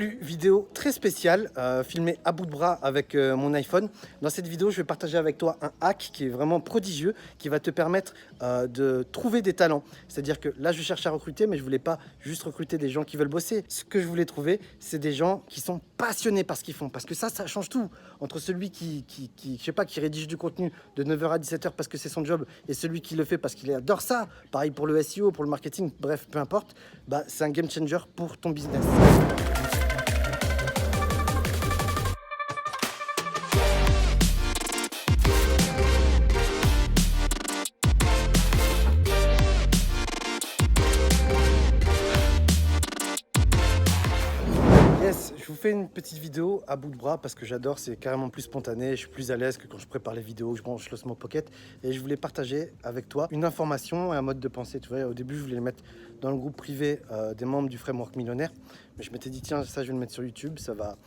Vidéo très spéciale, filmée à bout de bras avec mon iPhone. Dans cette vidéo, je vais partager avec toi un hack qui est vraiment prodigieux, qui va te permettre de trouver des talents. C'est-à-dire que là, je cherche à recruter, mais je voulais pas juste recruter des gens qui veulent bosser. Ce que je voulais trouver, c'est des gens qui sont passionnés par ce qu'ils font. Parce que ça change tout. Entre celui je sais pas, qui rédige du contenu de 9h à 17h parce que c'est son job, et celui qui le fait parce qu'il adore ça. Pareil pour le SEO, pour le marketing, bref, peu importe. Bah, c'est un game changer pour ton business. Yes, je vous fais une petite vidéo à bout de bras parce que j'adore, c'est carrément plus spontané, je suis plus à l'aise que quand je prépare les vidéos, je branche l'Osmo Pocket et je voulais partager avec toi une information et un mode de pensée. Tu vois, au début, je voulais le mettre dans le groupe privé des membres du Framework Millionnaire, mais je m'étais dit, tiens, ça, je vais le mettre sur YouTube, ça va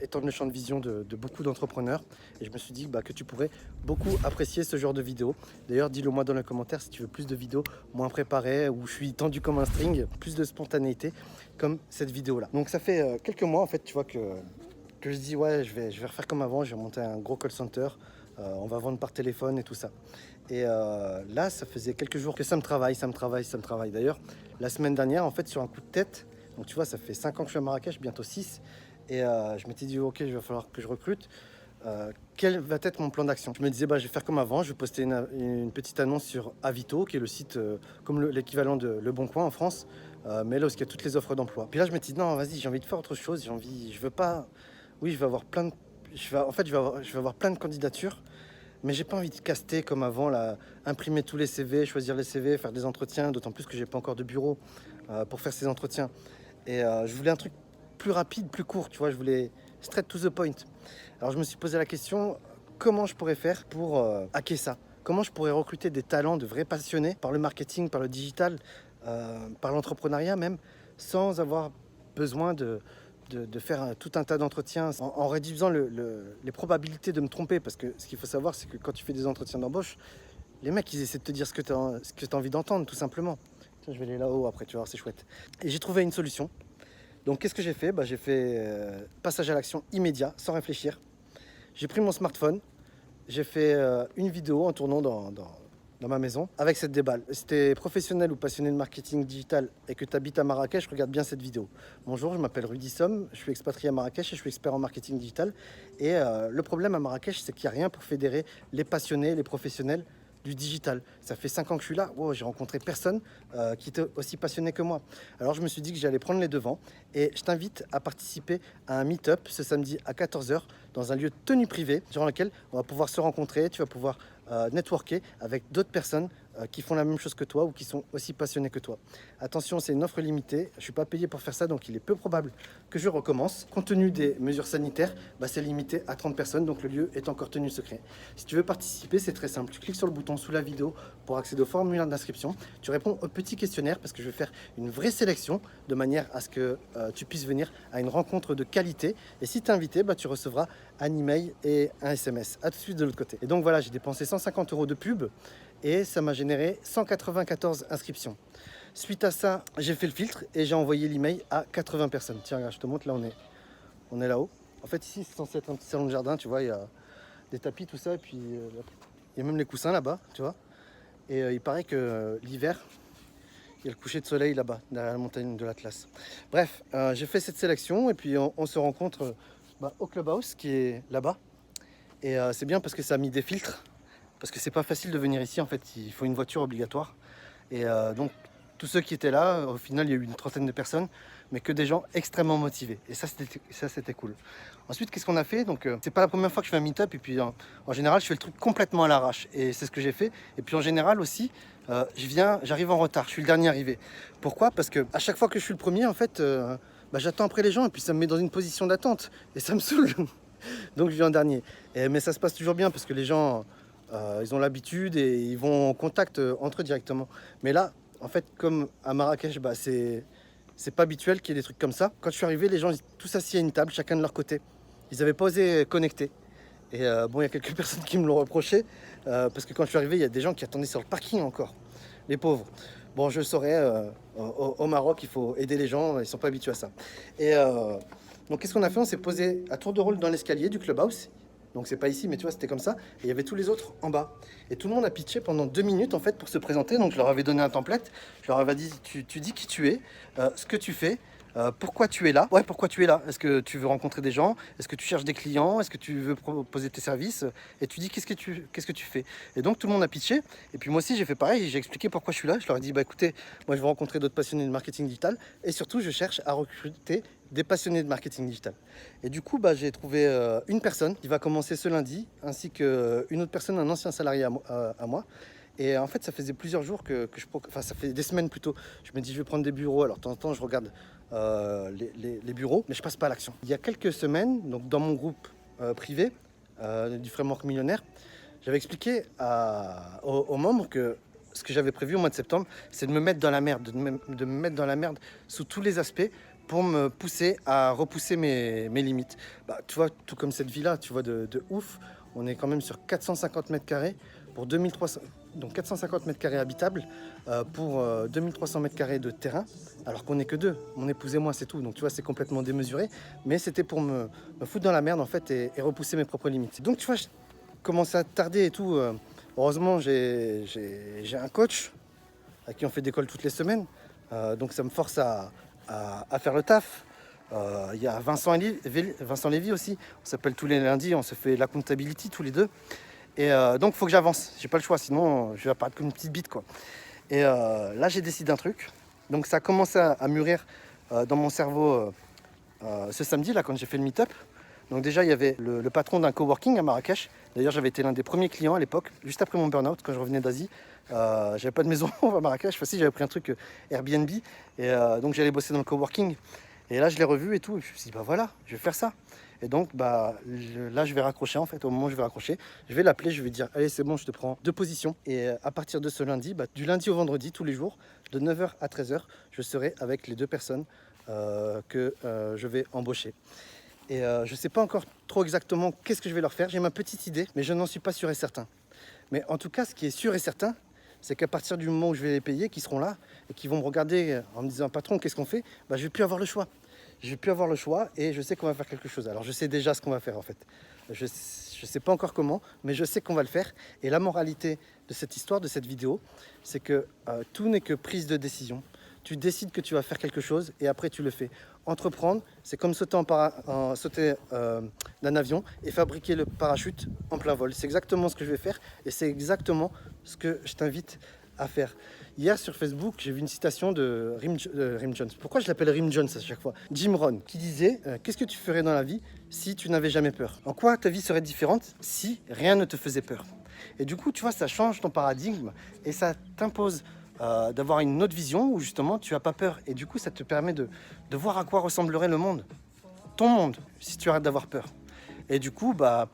étendre le champ de vision de beaucoup d'entrepreneurs. Et je me suis dit que tu pourrais beaucoup apprécier ce genre de vidéo. D'ailleurs, dis-le moi dans les commentaires si tu veux plus de vidéos moins préparées, où je suis tendu comme un string, plus de spontanéité comme cette vidéo-là. Donc ça fait quelques mois en fait, tu vois, que je dis ouais, je vais refaire comme avant, je vais monter un gros call center, on va vendre par téléphone et tout ça. Et là, ça faisait quelques jours que ça me travaille. D'ailleurs, la semaine dernière, en fait, sur un coup de tête, donc tu vois, ça fait 5 ans que je suis à Marrakech, bientôt 6. Et je m'étais dit, ok, il va falloir que je recrute. Quel va être mon plan d'action? Je me disais, je vais faire comme avant, je vais poster une petite annonce sur Avito, qui est le site comme l'équivalent de Le Bon Coin en France, mais là où il y a toutes les offres d'emploi. Puis là, je m'étais dit, non, vas-y, j'ai envie de faire autre chose, je veux pas, oui, je vais avoir plein de, je vais avoir plein de candidatures, mais j'ai pas envie de caster comme avant, là, imprimer tous les CV, choisir les CV, faire des entretiens, d'autant plus que j'ai pas encore de bureau pour faire ces entretiens. Et je voulais un truc plus rapide, plus court, tu vois, je voulais straight to the point. Alors je me suis posé la question, comment je pourrais faire pour hacker ça? Comment je pourrais recruter des talents, de vrais passionnés par le marketing, par le digital, par l'entrepreneuriat même, sans avoir besoin de faire tout un tas d'entretiens, en réduisant les probabilités de me tromper. Parce que ce qu'il faut savoir, c'est que quand tu fais des entretiens d'embauche, les mecs, ils essaient de te dire ce que tu as envie d'entendre, tout simplement. Tiens, je vais aller là-haut après, tu vas voir, c'est chouette. Et j'ai trouvé une solution. Donc qu'est-ce que j'ai fait? J'ai fait passage à l'action immédiat, sans réfléchir. J'ai pris mon smartphone, j'ai fait une vidéo en tournant dans ma maison avec cette déballe. Si t'es professionnel ou passionné de marketing digital et que tu habites à Marrakech, regarde bien cette vidéo. Bonjour, je m'appelle Rudy Somme, je suis expatrié à Marrakech et je suis expert en marketing digital. Et le problème à Marrakech, c'est qu'il n'y a rien pour fédérer les passionnés, les professionnels du digital. Ça fait 5 ans que je suis là, wow, j'ai rencontré personne qui était aussi passionné que moi. Alors je me suis dit que j'allais prendre les devants et je t'invite à participer à un meet-up ce samedi à 14h dans un lieu de tenue privée durant lequel on va pouvoir se rencontrer, tu vas pouvoir networker avec d'autres personnes qui font la même chose que toi ou qui sont aussi passionnés que toi. Attention, c'est une offre limitée, je ne suis pas payé pour faire ça, donc il est peu probable que je recommence. Compte tenu des mesures sanitaires, c'est limité à 30 personnes, donc le lieu est encore tenu secret. Si tu veux participer, c'est très simple, tu cliques sur le bouton sous la vidéo pour accéder au formulaire d'inscription, tu réponds au petit questionnaire parce que je vais faire une vraie sélection de manière à ce que tu puisses venir à une rencontre de qualité, et si tu es invité, tu recevras un email et un SMS. À tout de suite de l'autre côté. Et donc voilà, j'ai dépensé 150 € de pub et ça m'a généré 194 inscriptions. Suite à ça, j'ai fait le filtre et j'ai envoyé l'email à 80 personnes. Tiens, regarde, je te montre, là on est là-haut. En fait, ici, c'est censé être un petit salon de jardin, tu vois, il y a des tapis, tout ça, et puis il y a même les coussins là-bas, tu vois. Et il paraît que l'hiver, il y a le coucher de soleil là-bas, derrière la montagne de l'Atlas. Bref, j'ai fait cette sélection et puis on se rencontre au Clubhouse qui est là-bas. Et c'est bien parce que ça a mis des filtres. Parce que c'est pas facile de venir ici, en fait, il faut une voiture obligatoire. Et donc, tous ceux qui étaient là, au final, il y a eu une trentaine de personnes, mais que des gens extrêmement motivés. Et ça, c'était cool. Ensuite, qu'est-ce qu'on a fait? Donc, c'est pas la première fois que je fais un meet-up. Et puis, en général, je fais le truc complètement à l'arrache. Et c'est ce que j'ai fait. Et puis, en général aussi, j'arrive en retard. Je suis le dernier arrivé. Pourquoi? Parce que à chaque fois que je suis le premier, en fait, j'attends après les gens. Et puis, ça me met dans une position d'attente. Et ça me saoule. Donc, je viens en dernier. Mais ça se passe toujours bien parce que les gens... ils ont l'habitude et ils vont en contact entre eux directement. Mais là, en fait, comme à Marrakech, c'est pas habituel qu'il y ait des trucs comme ça. Quand je suis arrivé, les gens ils tous assis à une table, chacun de leur côté. Ils n'avaient pas osé connecter. Et bon, il y a quelques personnes qui me l'ont reproché parce que quand je suis arrivé, il y a des gens qui attendaient sur le parking encore. Les pauvres. Bon, je saurais, au Maroc, il faut aider les gens, ils sont pas habitués à ça. Et Donc qu'est-ce qu'on a fait? On s'est posé à tour de rôle dans l'escalier du clubhouse. Donc c'est pas ici, mais tu vois, c'était comme ça. Et il y avait tous les autres en bas. Et tout le monde a pitché pendant 2 minutes en fait pour se présenter. Donc je leur avais donné un template. Je leur avais dit, tu dis qui tu es, ce que tu fais, pourquoi tu es là. Ouais, pourquoi tu es là? Est-ce que tu veux rencontrer des gens? Est-ce que tu cherches des clients? Est-ce que tu veux proposer tes services? Et tu dis qu'est-ce que tu fais? Et donc tout le monde a pitché. Et puis moi aussi j'ai fait pareil. J'ai expliqué pourquoi je suis là. Je leur ai dit, bah écoutez, moi je veux rencontrer d'autres passionnés de marketing digital. Et surtout, je cherche à recruter des passionnés de marketing digital. Et du coup, bah, j'ai trouvé une personne qui va commencer ce lundi, ainsi qu'une autre personne, un ancien salarié à moi. Et en fait, ça faisait plusieurs jours enfin, ça fait des semaines plutôt. Je me dis, je vais prendre des bureaux. Alors, de temps en temps, je regarde les bureaux, mais je passe pas à l'action. Il y a quelques semaines, donc dans mon groupe privé du Framework Millionnaire, j'avais expliqué aux membres que ce que j'avais prévu au mois de septembre, c'est de me mettre dans la merde, de me mettre dans la merde sous tous les aspects pour me pousser à repousser mes limites. Bah, tu vois, tout comme cette vie-là, tu vois, de ouf, on est quand même sur 450 mètres carrés pour 2300, donc 450 mètres carrés habitables pour 2300 mètres carrés de terrain, alors qu'on n'est que deux, mon épouse et moi, c'est tout. Donc tu vois, c'est complètement démesuré, mais c'était pour me foutre dans la merde en fait et repousser mes propres limites. Donc tu vois, je commençais à tarder et tout. Heureusement, j'ai un coach à qui on fait des calls toutes les semaines, donc ça me force à faire le taf. Il y a Vincent Lévy aussi, on s'appelle tous les lundis, on se fait la comptabilité tous les deux. Et donc il faut que j'avance, j'ai pas le choix, sinon je vais apparaître comme une petite bite quoi. Et là j'ai décidé un truc, donc ça a commencé à mûrir dans mon cerveau ce samedi là quand j'ai fait le meet-up. Donc déjà il y avait le patron d'un coworking à Marrakech. D'ailleurs j'avais été l'un des premiers clients à l'époque, juste après mon burn-out quand je revenais d'Asie. J'avais pas de maison à Marrakech, enfin si, j'avais pris un truc Airbnb et donc j'allais bosser dans le coworking. Et là je l'ai revu et tout, et je me suis dit bah voilà, je vais faire ça. Et donc bah là je vais raccrocher en fait, au moment où je vais raccrocher, je vais l'appeler, je vais dire allez c'est bon, je te prends 2 positions. Et à partir de ce lundi, bah, du lundi au vendredi, tous les jours, de 9h à 13h, je serai avec les 2 personnes que je vais embaucher. Et je ne sais pas encore trop exactement qu'est-ce que je vais leur faire. J'ai ma petite idée, mais je n'en suis pas sûr et certain. Mais en tout cas, ce qui est sûr et certain, c'est qu'à partir du moment où je vais les payer, qu'ils seront là et qu'ils vont me regarder en me disant patron, qu'est-ce qu'on fait? Bah, je ne vais plus avoir le choix. Je vais plus avoir le choix et je sais qu'on va faire quelque chose. Alors je sais déjà ce qu'on va faire en fait. Je ne sais pas encore comment, mais je sais qu'on va le faire. Et la moralité de cette histoire, de cette vidéo, c'est que tout n'est que prise de décision. Tu décides que tu vas faire quelque chose et après tu le fais. Entreprendre, c'est comme sauter d'un avion et fabriquer le parachute en plein vol. C'est exactement ce que je vais faire et c'est exactement ce que je t'invite à faire. Hier sur Facebook, j'ai vu une citation de Rim Jones. Pourquoi je l'appelle Rim Jones à chaque fois? Jim Rohn, qui disait qu'est-ce que tu ferais dans la vie si tu n'avais jamais peur? En quoi ta vie serait différente si rien ne te faisait peur? Et du coup, tu vois, ça change ton paradigme et ça t'impose d'avoir une autre vision où justement tu n'as pas peur. Et du coup, ça te permet de voir à quoi ressemblerait le monde, ton monde, si tu arrêtes d'avoir peur. Et du coup, bah,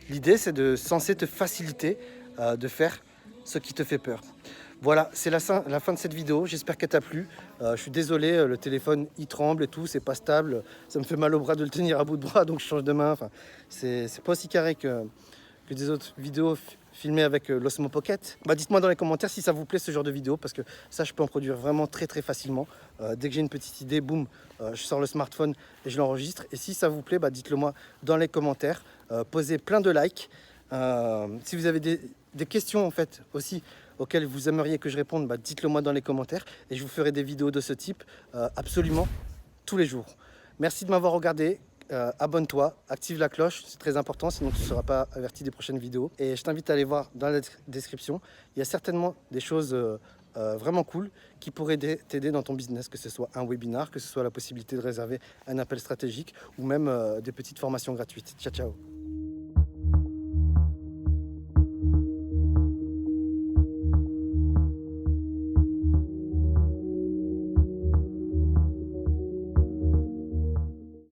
l'idée, c'est censé te faciliter de faire ce qui te fait peur. Voilà, c'est la fin de cette vidéo. J'espère qu'elle t'a plu. Je suis désolé, le téléphone il tremble et tout, c'est pas stable. Ça me fait mal au bras de le tenir à bout de bras, donc je change de main. Enfin, c'est pas aussi carré que des autres vidéos filmées avec l'Osmo Pocket. Bah, dites-moi dans les commentaires si ça vous plaît ce genre de vidéo, parce que ça, je peux en produire vraiment très très facilement. Dès que j'ai une petite idée, boum, je sors le smartphone et je l'enregistre. Et si ça vous plaît, bah, dites-le moi dans les commentaires. Posez plein de likes. Si vous avez des questions en fait aussi auxquelles vous aimeriez que je réponde, bah, dites-le moi dans les commentaires et je vous ferai des vidéos de ce type absolument tous les jours. Merci de m'avoir regardé. Abonne-toi, active la cloche, c'est très important, sinon tu ne seras pas averti des prochaines vidéos. Et je t'invite à aller voir dans la description. Il y a certainement des choses vraiment cool qui pourraient t'aider dans ton business, que ce soit un webinar, que ce soit la possibilité de réserver un appel stratégique ou même des petites formations gratuites. Ciao, ciao.